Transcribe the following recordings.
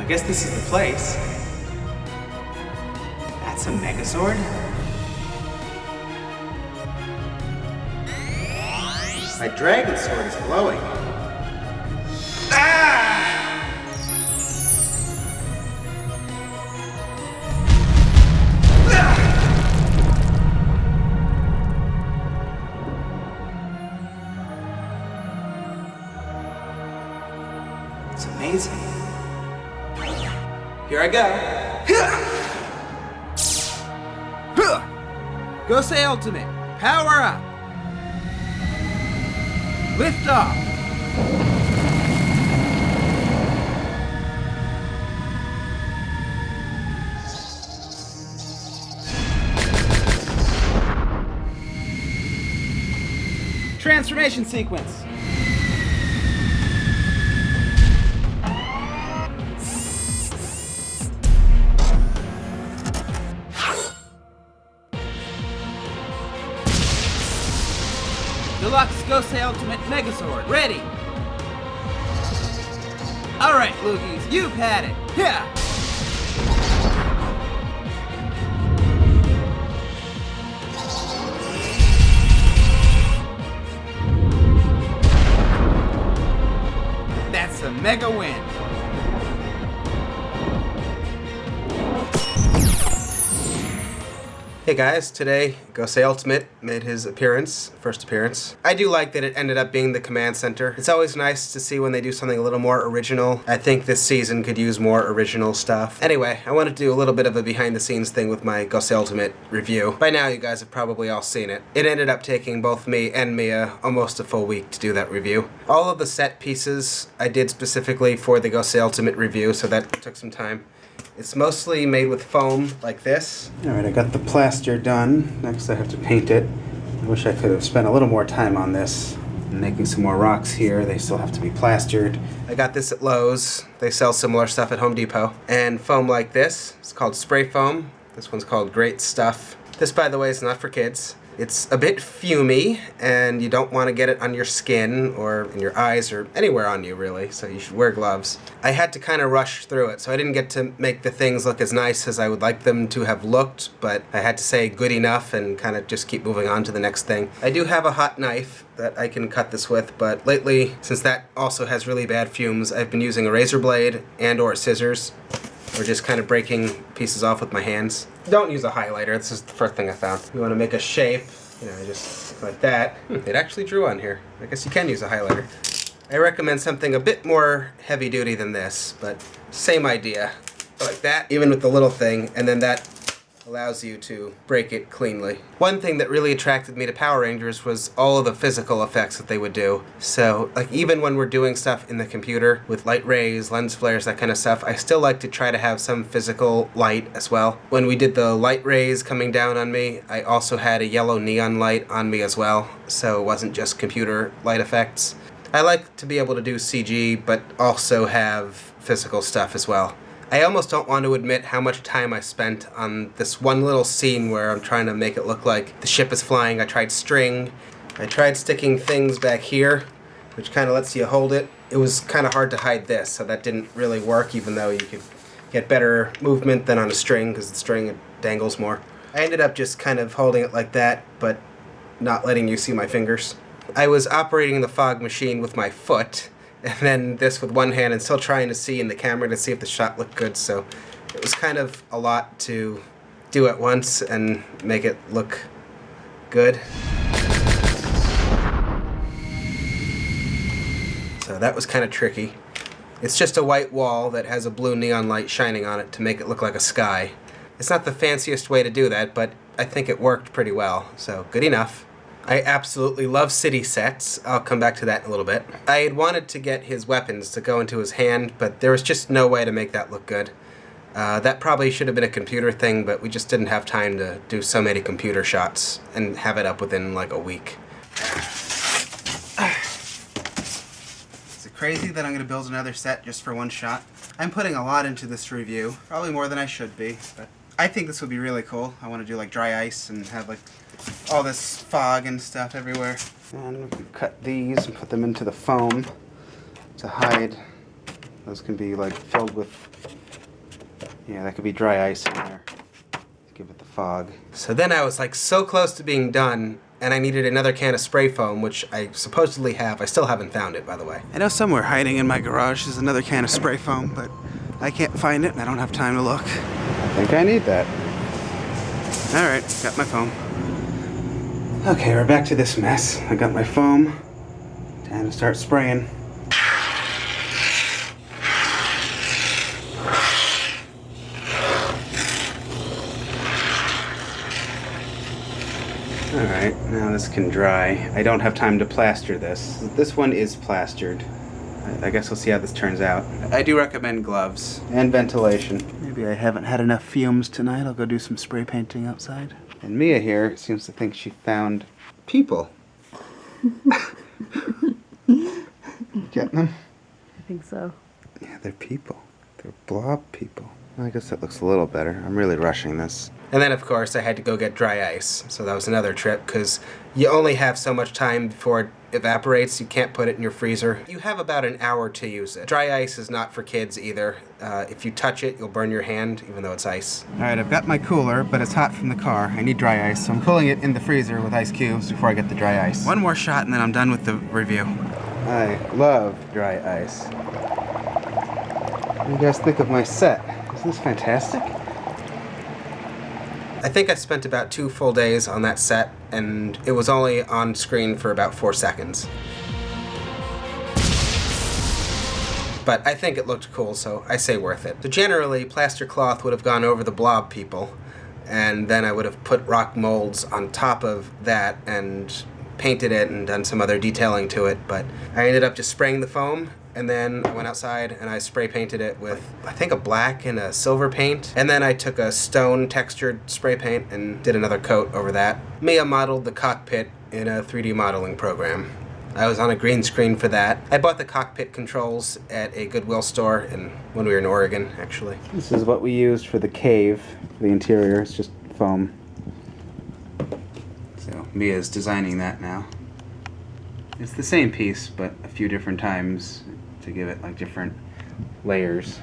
guess this is the place. That's a Megazord? My dragon sword is glowing. Ah! It's amazing. Here I go. Gosei Ultimate, power up! Lift off! Transformation sequence! Deluxe Gosei Ultimate Megazord, ready! Alright, Loogies, you've had it! Yeah! That's a mega win! Hey guys, today Gosei Ultimate made his first appearance. I do like that it ended up being the command center. It's always nice to see when they do something a little more original. I think this season could use more original stuff. Anyway, I wanted to do a little bit of a behind the scenes thing with my Gosei Ultimate review. By now you guys have probably all seen it. It ended up taking both me and Mia almost a full week to do that review. All of the set pieces I did specifically for the Gosei Ultimate review, so that took some time. It's mostly made with foam like this. Alright, I got the plaster done. Next I have to paint it. I wish I could have spent a little more time on this. I'm making some more rocks here. They still have to be plastered. I got this at Lowe's. They sell similar stuff at Home Depot. And foam like this. It's called spray foam. This one's called Great Stuff. This, by the way, is not for kids. It's a bit fumey, and you don't want to get it on your skin or in your eyes or anywhere on you, really, so you should wear gloves. I had to kind of rush through it, so I didn't get to make the things look as nice as I would like them to have looked, but I had to say good enough and kind of just keep moving on to the next thing. I do have a hot knife that I can cut this with, but lately, since that also has really bad fumes, I've been using a razor blade and or scissors, or just kind of breaking pieces off with my hands. Don't use a highlighter, this is the first thing I found. You want to make a shape, you know, just like that. It actually drew on here. I guess you can use a highlighter. I recommend something a bit more heavy duty than this, but same idea. Like that, even with the little thing, and then that allows you to break it cleanly. One thing that really attracted me to Power Rangers was all of the physical effects that they would do. So, like, even when we're doing stuff in the computer with light rays, lens flares, that kind of stuff, I still like to try to have some physical light as well. When we did the light rays coming down on me, I also had a yellow neon light on me as well, so it wasn't just computer light effects. I like to be able to do CG, but also have physical stuff as well. I almost don't want to admit how much time I spent on this one little scene where I'm trying to make it look like the ship is flying. I tried string. I tried sticking things back here, which kind of lets you hold it. It was kind of hard to hide this, so that didn't really work, even though you could get better movement than on a string, because the string it dangles more. I ended up just kind of holding it like that, but not letting you see my fingers. I was operating the fog machine with my foot, and then this with one hand and still trying to see in the camera to see if the shot looked good, so it was kind of a lot to do at once and make it look good. So that was kind of tricky. It's just a white wall that has a blue neon light shining on it to make it look like a sky. It's not the fanciest way to do that, but I think it worked pretty well, so good enough. I absolutely love city sets. I'll come back to that in a little bit. I had wanted to get his weapons to go into his hand, but there was just no way to make that look good. That probably should have been a computer thing, but we just didn't have time to do so many computer shots and have it up within like a week. Is it crazy that I'm going to build another set just for one shot? I'm putting a lot into this review, probably more than I should be, but I think this would be really cool. I want to do like dry ice and have like all this fog and stuff everywhere. And we can cut these and put them into the foam to hide. Those can be like filled with Yeah, that could be dry ice in there. Give it the fog. So then I was like so close to being done, and I needed another can of spray foam, which I supposedly have. I still haven't found it, by the way. I know somewhere hiding in my garage is another can of spray foam, but I can't find it and I don't have time to look. I think I need that. Alright, got my foam. Okay, we're back to this mess. I got my foam. Time to start spraying. Alright, now this can dry. I don't have time to plaster this. This one is plastered. I guess we'll see how this turns out. I do recommend gloves and ventilation. Maybe I haven't had enough fumes tonight. I'll go do some spray painting outside. And Mia here seems to think she found people. Getting them? I think so. Yeah, they're people. They're blob people. I guess that looks a little better. I'm really rushing this. And then, of course, I had to go get dry ice. So that was another trip, because you only have so much time before it evaporates. You can't put it in your freezer. You have about an hour to use it. Dry ice is not for kids either. If you touch it, you'll burn your hand, even though it's ice. All right, I've got my cooler, but it's hot from the car. I need dry ice, so I'm cooling it in the freezer with ice cubes before I get the dry ice. One more shot, and then I'm done with the review. I love dry ice. What do you guys think of my set? Isn't this fantastic? I think I spent about 2 full days on that set, and it was only on screen for about 4 seconds. But I think it looked cool, so I say worth it. So generally, plaster cloth would have gone over the blob people, and then I would have put rock molds on top of that and painted it and done some other detailing to it, but I ended up just spraying the foam, and then I went outside and I spray painted it with, I think, a black and a silver paint, and then I took a stone textured spray paint and did another coat over that. Mia modeled the cockpit in a 3D modeling program. I was on a green screen for that. I bought the cockpit controls at a Goodwill store when we were in Oregon, actually. This is what we used for the cave, for the interior. It's just foam. So Mia's designing that now. It's the same piece, but a few different times to give it like different layers.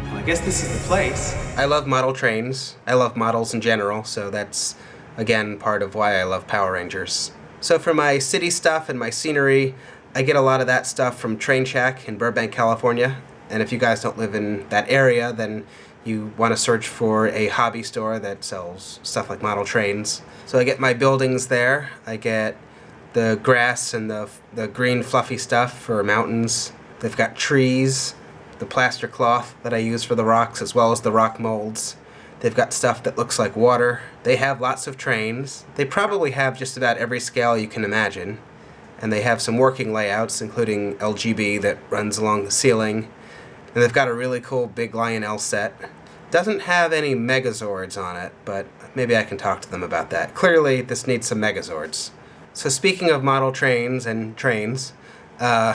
Well, I guess this is the place. I love model trains. I love models in general, so that's, again, part of why I love Power Rangers. So for my city stuff and my scenery, I get a lot of that stuff from Train Shack in Burbank, California. And if you guys don't live in that area, then you want to search for a hobby store that sells stuff like model trains. So I get my buildings there. I get the grass and the green fluffy stuff for mountains. They've got trees, the plaster cloth that I use for the rocks, as well as the rock molds. They've got stuff that looks like water. They have lots of trains. They probably have just about every scale you can imagine. And they have some working layouts, including LGB that runs along the ceiling. And they've got a really cool big Lionel set. Doesn't have any Megazords on it, but maybe I can talk to them about that. Clearly, this needs some Megazords. So speaking of model trains and trains, by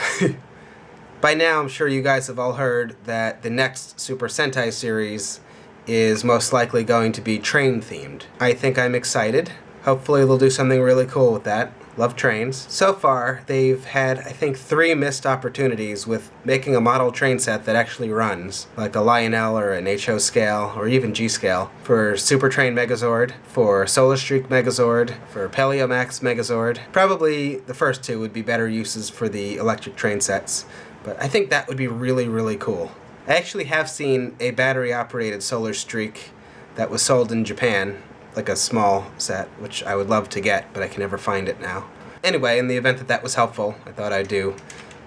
now I'm sure you guys have all heard that the next Super Sentai series is most likely going to be train-themed. I think I'm excited. Hopefully they'll do something really cool with that. Love trains. So far, they've had, I think, 3 missed opportunities with making a model train set that actually runs, like a Lionel or an HO scale, or even G scale, for Super Train Megazord, for Solar Streak Megazord, for Paleomax Megazord. Probably the first 2 would be better uses for the electric train sets, but I think that would be really, really cool. I actually have seen a battery-operated Solar Streak that was sold in Japan, like a small set, which I would love to get, but I can never find it now. Anyway, in the event that that was helpful, I thought I'd do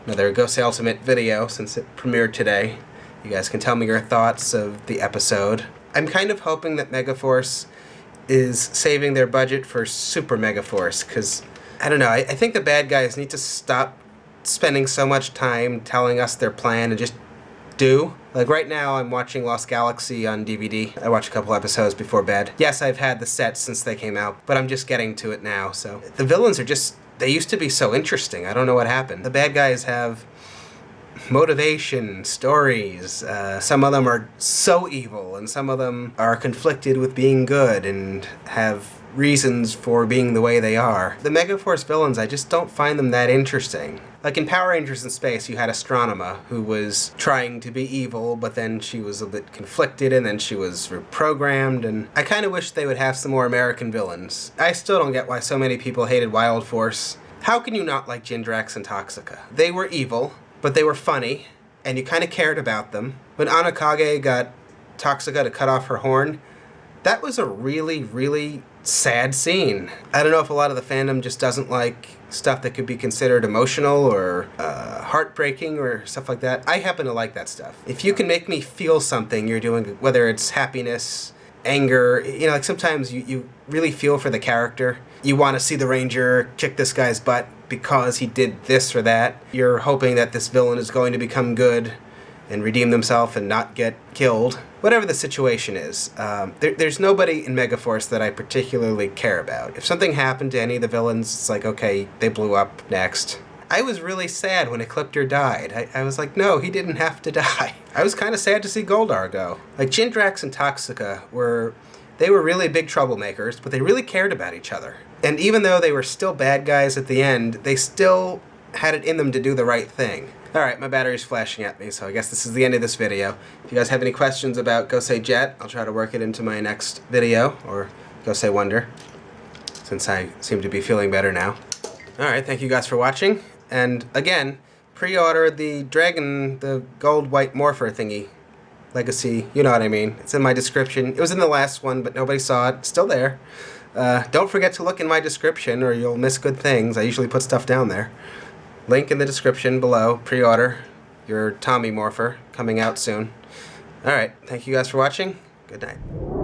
another Gosei Ultimate video since it premiered today. You guys can tell me your thoughts of the episode. I'm kind of hoping that Megaforce is saving their budget for Super Megaforce, because, I don't know, I think the bad guys need to stop spending so much time telling us their plan and just do. Like right now I'm watching Lost Galaxy on DVD. I watch a couple episodes before bed. Yes, I've had the set since they came out, but I'm just getting to it now, so. The villains are just, they used to be so interesting. I don't know what happened. The bad guys have motivation, stories. Some of them are so evil, and some of them are conflicted with being good and have reasons for being the way they are. The Megaforce villains, I just don't find them that interesting. Like in Power Rangers in Space, you had Astronema, who was trying to be evil, but then she was a bit conflicted, and then she was reprogrammed, and I kind of wish they would have some more American villains. I still don't get why so many people hated Wild Force. How can you not like Jindrax and Toxica? They were evil, but they were funny, and you kind of cared about them. When Anakage got Toxica to cut off her horn, that was a really, really sad scene. I don't know if a lot of the fandom just doesn't like stuff that could be considered emotional or heartbreaking or stuff like that. I happen to like that stuff. If you can make me feel something you're doing, whether it's happiness, anger, you know, like sometimes you really feel for the character. You want to see the Ranger kick this guy's butt because he did this or that. You're hoping that this villain is going to become good and redeem themselves and not get killed. Whatever the situation is, there's nobody in Megaforce that I particularly care about. If something happened to any of the villains, it's like, okay, they blew up, next. I was really sad when Ecliptor died. I was like, no, he didn't have to die. I was kind of sad to see Goldar go. Like, Jindrax and Toxica were really big troublemakers, but they really cared about each other. And even though they were still bad guys at the end, they still had it in them to do the right thing. Alright, my battery's flashing at me, so I guess this is the end of this video. If you guys have any questions about Gosei Jet, I'll try to work it into my next video, or Gosei Wonder, since I seem to be feeling better now. Alright, thank you guys for watching, and again, pre-order the Dragon, the gold-white Morpher thingy. Legacy, you know what I mean. It's in my description. It was in the last one, but nobody saw it. It's still there. Don't forget to look in my description, or you'll miss good things. I usually put stuff down there. Link in the description below. Pre-order your Tommy Morpher, coming out soon. Alright, thank you guys for watching. Good night.